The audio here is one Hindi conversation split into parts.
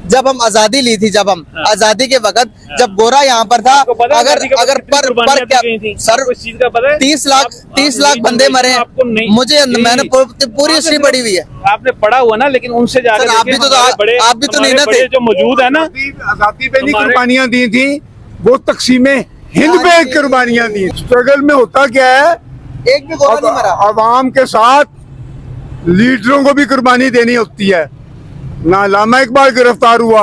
जब हम आजादी ली थी, जब हम आजादी के वक्त जब गोरा यहाँ पर था, अगर पर क्या सर 30 लाख बंदे मरे हैं। मुझे मैंने पूरी हिस्ट्री पढ़ी हुई है। आपने पढ़ा हुआ ना, लेकिन उनसे ज्यादा आप भी तो नहीं ना थे जो मौजूद है ना। आजादी पे नहीं कुर्बानियां दी थी, वो तकसीमें हिंद पे कुर्बानियां दी। स्ट्रगल में होता क्या है, एक भी गोरा नहीं मरा। अवाम के साथ लीडरों को भी कुर्बानी देनी होती है। ना अल्लामा इकबाल गिरफ्तार हुआ,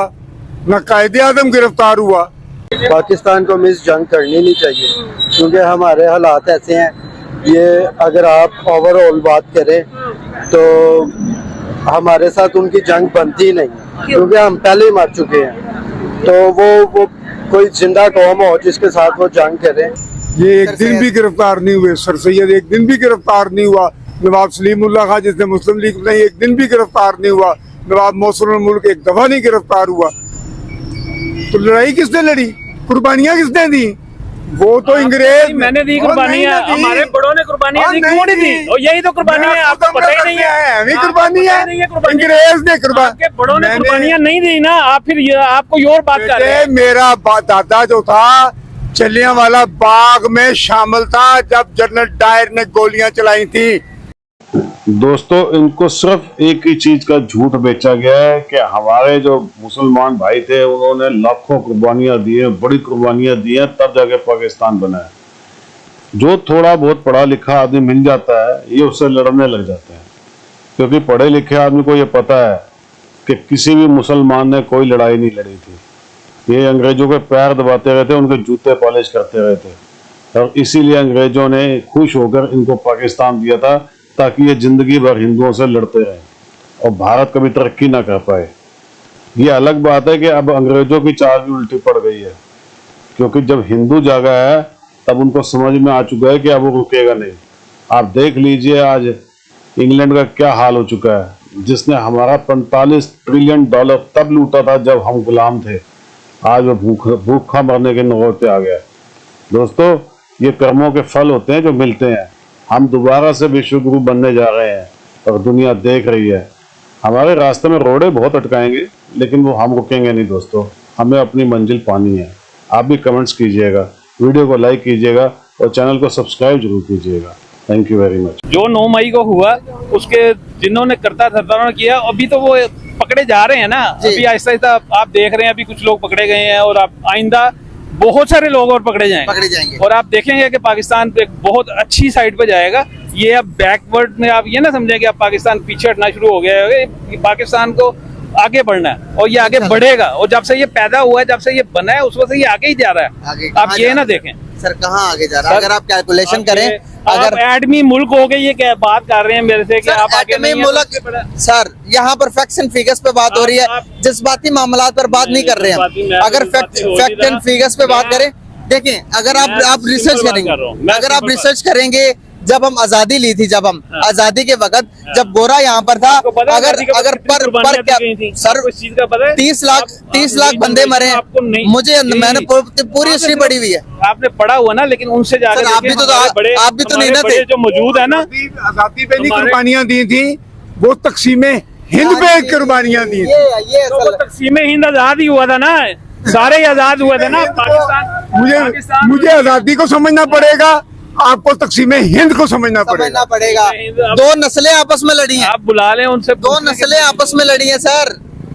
ना कायदे आज़म गिरफ्तार हुआ। पाकिस्तान को मिस जंग करनी नहीं चाहिए, क्योंकि हमारे हालात ऐसे हैं। ये अगर आप ओवरऑल बात करें तो हमारे साथ उनकी जंग बनती नहीं, क्योंकि हम पहले ही मर चुके हैं। तो वो कोई जिंदा कौम हो जिसके साथ वो जंग करे। ये एक दिन भी गिरफ्तार नहीं हुए। सर सैयद एक दिन भी गिरफ्तार नहीं हुआ। नवाब सलीमुल्लाह खां जिसने मुस्लिम लीग बनाई, एक दिन भी गिरफ्तार नहीं हुआ। नवाब मोहसिनुल मुल्क एक दफा नहीं गिरफ्तार हुआ। तो लड़ाई किसने लड़ी, कुर्बानियां किसने दी? वो तो अंग्रेज। मैंने दी कुर्बानियां, हमारे बड़ों ने कुर्बानियां दी, क्यों नहीं दी? और यही तो कुर्बानी है, आपको पता ही नहीं है। कुर्बानी है, अंग्रेज ने आपके बड़ों ने कुर्बानियां नहीं दी ना। आप फिर आपको ये और बात कर रहे हैं। मेरा दादा जो था जलियांवाला बाग में शामिल था जब जनरल डायर ने गोलियां चलाई थी। दोस्तों, इनको सिर्फ एक ही चीज का झूठ बेचा गया है कि हमारे जो मुसलमान भाई थे उन्होंने लाखों कुर्बानियां दी हैं, बड़ी कुर्बानियां दी हैं, तब जाके पाकिस्तान बना है। जो थोड़ा बहुत पढ़ा लिखा आदमी मिल जाता है, ये उससे लड़ने लग जाते हैं, क्योंकि पढ़े लिखे आदमी को ये पता है कि किसी भी मुसलमान ने कोई लड़ाई नहीं लड़ी थी। ये अंग्रेजों के पैर दबाते रहते, उनके जूते पॉलिश करते रहते, और इसीलिए अंग्रेजों ने खुश होकर इनको पाकिस्तान दिया था, ताकि ये जिंदगी भर हिंदुओं से लड़ते रहें और भारत कभी तरक्की ना कर पाए। ये अलग बात है कि अब अंग्रेजों की चाल भी उल्टी पड़ गई है, क्योंकि जब हिंदू जागा है तब उनको समझ में आ चुका है कि अब वो रुकेगा नहीं। आप देख लीजिए आज इंग्लैंड का क्या हाल हो चुका है, जिसने हमारा 45 ट्रिलियन डॉलर तब लूटा था जब हम गुलाम थे। आज वो भूखा मरने के नौबत पे आ गया। दोस्तों, ये कर्मों के फल होते हैं जो मिलते हैं। हम दोबारा से विश्व गुरु बनने जा रहे हैं और दुनिया देख रही है। हमारे रास्ते में रोड़े बहुत अटकाएंगे, लेकिन वो हम रुकेंगे नहीं। दोस्तों, हमें अपनी मंजिल पानी है। आप भी कमेंट्स कीजिएगा, वीडियो को लाइक कीजिएगा और चैनल को सब्सक्राइब जरूर कीजिएगा। Thank you very much. जो 9 मई को हुआ, उसके जिन्होंने करता धर्तारण किया, अभी तो वो पकड़े जा रहे हैं ना। अभी आहिस्ता आहिस्ता आप देख रहे हैं, अभी कुछ लोग पकड़े गए हैं और आप आइंदा बहुत सारे लोग और पकड़े जाएंगे। और आप देखेंगे कि पाकिस्तान एक बहुत अच्छी साइड पे जाएगा। ये अब बैकवर्ड में आप ये ना समझें कि अब पाकिस्तान पीछे हटना शुरू हो गया है। पाकिस्तान को आगे बढ़ना है और ये आगे बढ़ेगा। और जब से ये पैदा हुआ है, जब से ये बना है, उस वक्त से ये आगे ही जा रहा है। आप ये ना देखें सर कहाँ आगे जा रहा है। अगर आप कैलकुलेशन करें, अगर एडमी मुल्क हो गए, ये क्या बात कर रहे हैं मेरे से कि आप आगे नहीं मुल्क। सर यहाँ पर फैक्ट्स एंड फिगर्स पे बात हो रही है, जज्बाती मामलात पर बात नहीं कर रहे हैं। अगर फैक्ट एंड फिगर्स पे बात करें, देखें, अगर आप रिसर्च करेंगे, जब हम आजादी ली थी, जब हम आजादी के वक्त जब गोरा यहाँ पर था, अगर पर क्या सर 30 लाख बंदे मरे हैं। मुझे मैंने पूरी हिस्ट्री पढ़ी हुई है। आपने पढ़ा हुआ ना, लेकिन उनसे ज्यादा आप भी तो नहीं ना थे जो मौजूद है ना। आजादी पे नहीं कुर्बानियां दी थी, वो तकसीमें हिंद पे कुर्बानियां दी। तो तकसीमें हिंद आजाद ही हुआ था ना, सारे ही आजाद हुए थे ना। पाकिस्तान मुझे आजादी को समझना पड़ेगा, आपको तकसीमें हिंद को समझना पड़ेगा। 2 नस्लें आपस में लड़ी हैं। आप बुला लें उनसे। 2 नस्लें आपस में लड़ी हैं सर।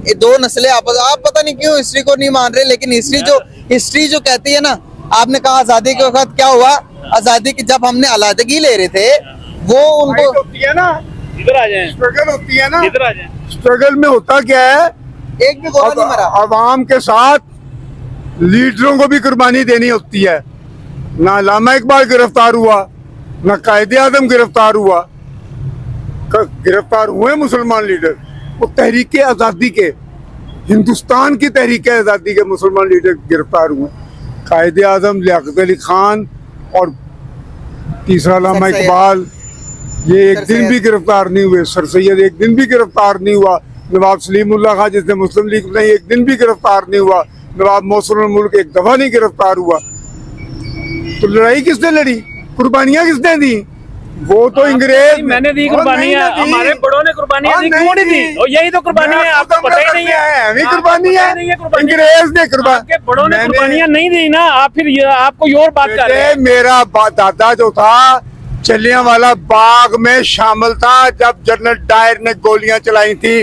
ये 2 नस्लें आप पता नहीं क्यों हिस्ट्री को नहीं मान रहे, लेकिन हिस्ट्री जो कहती है ना। आपने कहा आजादी के वक्त क्या हुआ, आजादी की जब हमने अलहदगी ले रहे थे, वो उनको होती है ना, इधर आ जाए, स्ट्रगल होती है ना, इधर आ जाए। स्ट्रगल में होता क्या है, एक भी गोरा नहीं मरा। अवाम के साथ लीडरों को भी कुर्बानी देनी होती है। ना अल्लामा इकबाल गिरफ्तार हुआ, ना कायदे आज़म गिरफ्तार हुआ। गिरफ्तार हुए मुसलमान लीडर, वो तहरीक आज़ादी के, हिंदुस्तान की तहरीक आज़ादी के मुसलमान लीडर गिरफ्तार हुए। कायदे आज़म लियाकत अली खान और तीसरा अल्लामा इकबाल, ये एक दिन भी गिरफ्तार नहीं हुए। सर सैयद एक दिन भी गिरफ्तार नहीं हुआ। नवाब सलीमुल्लाह खां जिसने मुस्लिम लीग बनाई, एक दिन भी गिरफ्तार नहीं हुआ। नवाब मोहसिनुल मुल्क एक दफा नहीं गिरफ्तार हुआ। तो लड़ाई किसने लड़ी, कुर्बानियां किसने दी? वो तो अंग्रेज मैंने दी और कुर्बानियां, नहीं दी। हमारे बड़ों ने कुर्बानियां और दी, नहीं क्यों नहीं दी? दी। और यही तो कुर्बानी है, आपको पता ही नहीं है। हमें आपको कुर्बानी पता है, ही नहीं है कुर्बानी। अंग्रेज ने कुर्बान, आपके बड़ों ने मैंने- कुर्बानियां नहीं दी ना, आप फिर आप कोई और बात कर रहे हैं। मेरा दादा जो था जलियांवाला बाग में शामिल था जब जनरल डायर ने गोलियां चलाई थी।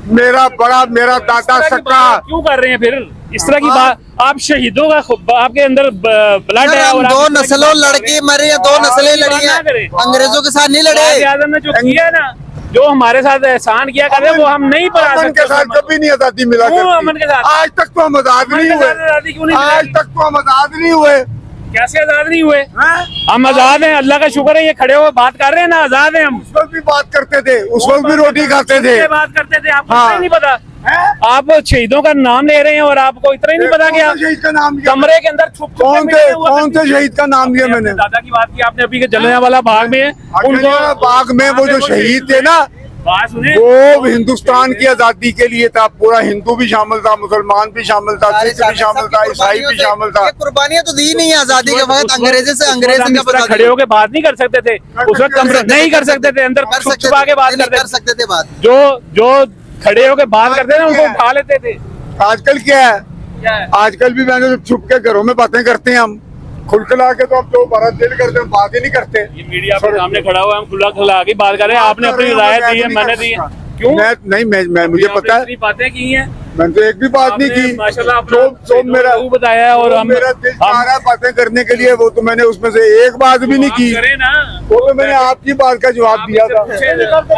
मेरा दादा इस तरह की सक्का। बात क्यों कर रहे हैं फिर इस तरह की बात? आप शहीदों का आपके अंदर ब्लड है, हम और दो आप इस तरह की नस्लों बात कर लड़के रहे हैं। मरे हैं, दो नस्लें बात लड़ी ना हैं, करें। अंग्रेजों के साथ नहीं लड़े। आज़ाद ने जो किया है ना, जो हमारे साथ एहसान किया करे, वो हम नहीं भुला अमन सकते। के साथ कभी नहीं आजादी मिला क्यों करती। अमन के साथ? आज तक तो हम आजाद अमन नहीं के हुए, साथ आज़ादी क्यों नहीं आज मिलेगी? तक तो हम आजाद नहीं हुए। कैसे आजाद नहीं हुए? हैं? हम आजाद हैं, अल्लाह का शुक्र है, ये खड़े हो बात कर रहे हैं ना, आजाद हैं हम। उस वक्त भी बात करते थे, उस वक्त भी रोटी खाते थे। ये बात करते थे, आपको हाँ। इतना ही नहीं पता? हैं? आप शहीदों का नाम ले रहे हैं और आपको इतना ही नहीं पता कि कौन आप से शहीद का नाम लिया? कमरे के अंदर छुप कौन के थे हुआ कौन करते से शहीद का नाम लिया थे। मैंने? अपने दादा की बात की आपने अभी के जलियांवाला बाग में, जलियांवाला बाग में वो जो शहीद थे ना, बात सुने, वो हिंदुस्तान की आजादी के लिए था। पूरा हिंदू भी शामिल था, मुसलमान भी शामिल था, सिख भी शामिल था, ईसाई भी शामिल था। ये कुर्बानियां तो दी नहीं है आजादी के वक्त। अंग्रेज से अंग्रेज हम इनका इस तरह बता खड़े होके बात नहीं कर सकते थे उस वक्त, हम नहीं कर सकते थे, अंदर कर छुप सकते छुपा के बात नहीं, करते कर सकते थे बात। जो खड़े होके बात करते थे उनको उठा लेते थे। आजकल क्या है? क्या है? आजकल भी मैंने छुप के घरों में बातें करते हैं हम, खुलखिला के तो अब जो भारत दिल करते हैं बात ही नहीं करते। ये मीडिया पर सामने खड़ा हुआ है, हम खुला खुला के बात कर रहे हैं, आपने अपनी राय दी है, मैंने दी है, क्यों? मैं मुझे पता है, इतनी बातें की हैं, मैंने तो एक भी बात नहीं आपने की। माशाल्लाह जो अपना मेरा वो बताया, और हम मेरा दिल चाह रहा है बातें करने के लिए, वो तो मैंने उसमें से एक बात भी नहीं की। करें ना, वो तो मैंने आपकी बात का जवाब दिया था।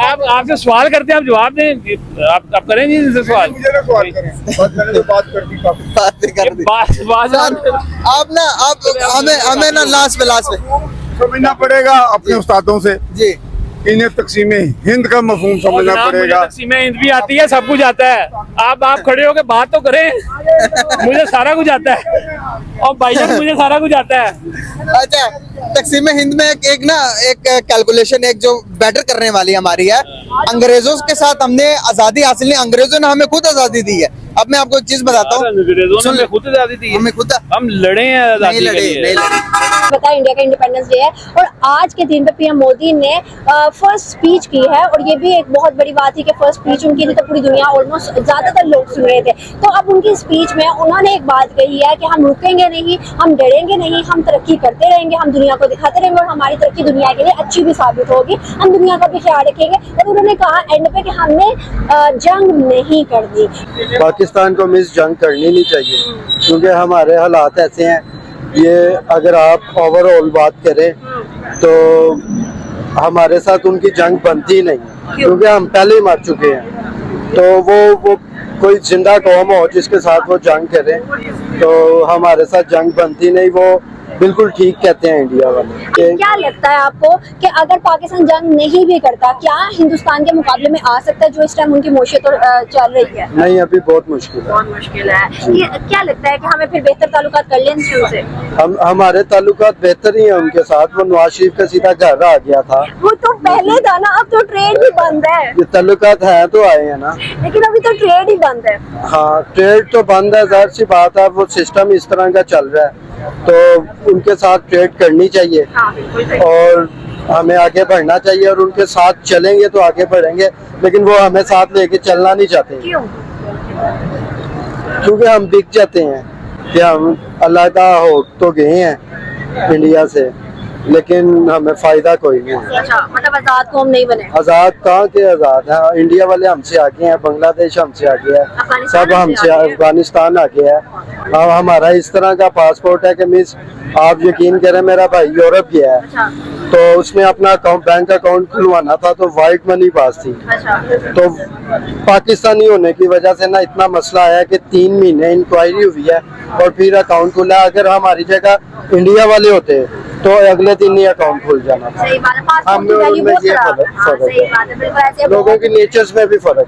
आप आपसे सवाल करते हैं, आप जवाब दें, आप करें जी इनसे सवाल। मुझे ना सवाल करें, बस मैंने तो बात कर दी काफी। बात नहीं कर दी। आप ना आप हमें ना लास्ट में समझना पड़ेगा अपने उस्तादों से, जी इन्हें तकसीम हिंद का मफहूम समझना पड़ेगा। तकसीमें हिंद भी आती है, सब कुछ आता है। आप खड़े होके बात तो करें, मुझे सारा कुछ आता है, और भाईजान मुझे सारा कुछ आता है। अच्छा, तकसीम हिंद में एक कैलकुलेशन एक जो बेटर करने वाली हमारी है। अंग्रेजों के साथ हमने आजादी हासिल नहीं, अंग्रेजों ने हमें खुद आजादी दी है। अब मैं आपको एक चीज बताता हूँ, अंग्रेजों ने हमें खुद आजादी दी है, हमें खुद हम लड़े हैं नहीं आजादी के लड़े लिए। नहीं लड़े। पता है इंडिया का इंडिपेंडेंस डे है, और आज के दिन पे पीएम मोदी ने फर्स्ट स्पीच की है, और ये भी एक बहुत बड़ी बात है कि फर्स्ट स्पीच उनकी थी तो पूरी दुनिया ऑलमोस्ट ज्यादातर लोग सुन रहे थे। तो अब उनकी स्पीच में उन्होंने एक बात कही है कि हम रुकेंगे नहीं, हम डरेंगे नहीं, हम तरक्की करते रहेंगे, हम दुनिया को दिखाते रहेंगे, और हमारी तरक्की दुनिया के लिए अच्छी भी साबित होगी, हम दुनिया का भी ख्याल रखेंगे। और उन्होंने कहा एंड पे कि हमने जंग नहीं करनी। पाकिस्तान को मिस जंग करनी नहीं चाहिए, क्योंकि हमारे हालात ऐसे हैं। ये अगर आप ओवरऑल बात करें तो हमारे साथ उनकी जंग बनती नहीं, क्योंकि हम पहले ही मर चुके हैं। तो वो कोई जिंदा कौम हो जिसके साथ वो जंग करे, तो हमारे साथ जंग बनती नहीं। वो बिल्कुल ठीक कहते हैं इंडिया वाले। क्या लगता है आपको कि अगर पाकिस्तान जंग नहीं भी करता, क्या हिंदुस्तान के मुकाबले में आ सकता है जो इस टाइम उनकी मौशियत चल रही है? नहीं, अभी बहुत मुश्किल है। बहुत मुश्किल है। ये क्या लगता है कि हमें फिर बेहतर ताल्लुकात कर लें उनसे? हमारे ताल्लुकात बेहतर ही है उनके साथ। वो नवाज शरीफ का सीधा घर आ गया था, वो तो पहले था ना, अब तो ट्रेड भी बंद है। ये ताल्लुकात है तो आए हैं ना। लेकिन अभी तो ट्रेड ही बंद है। हाँ, ट्रेड तो बंद है, जाहिर सी बात है। वो सिस्टम इस तरह का चल रहा है, तो उनके साथ ट्रेड करनी चाहिए, हाँ, बिल्कुल सही। और हमें आगे बढ़ना चाहिए, और उनके साथ चलेंगे तो आगे बढ़ेंगे। लेकिन वो हमें साथ लेके चलना नहीं चाहते, क्यों? क्योंकि हम बिक जाते हैं कि हम अलहदा हो तो गए हैं इंडिया से, लेकिन हमें फायदा कोई नहीं है। अच्छा, मतलब आजाद कौम नहीं बने। आजाद कहाँ के आजाद है? इंडिया वाले हमसे आगे हैं, बांग्लादेश हमसे आगे है, सब हमसे, अफगानिस्तान आगे है। अब हमारा इस तरह का पासपोर्ट है कि मिस आप यकीन करें, मेरा भाई यूरोप गया है, अच्छा तो उसने अपना बैंक अकाउंट खुलवाना था, तो वाइट मनी पास थी। अच्छा। तो पाकिस्तानी होने की वजह से ना इतना मसला आया कि 3 महीने इंक्वायरी हुई है और फिर अकाउंट खुला। अगर हमारी जगह इंडिया वाले होते तो अगले दिन ही अकाउंट खुल जाना था। सही बात है, पासपोर्ट हम की वैल्यू उनमें बहुत ये खराब है। फर्क हाँ, है। सही बात है, बिल्कुल ऐसे लोगों की नेचर्स में भी फर्क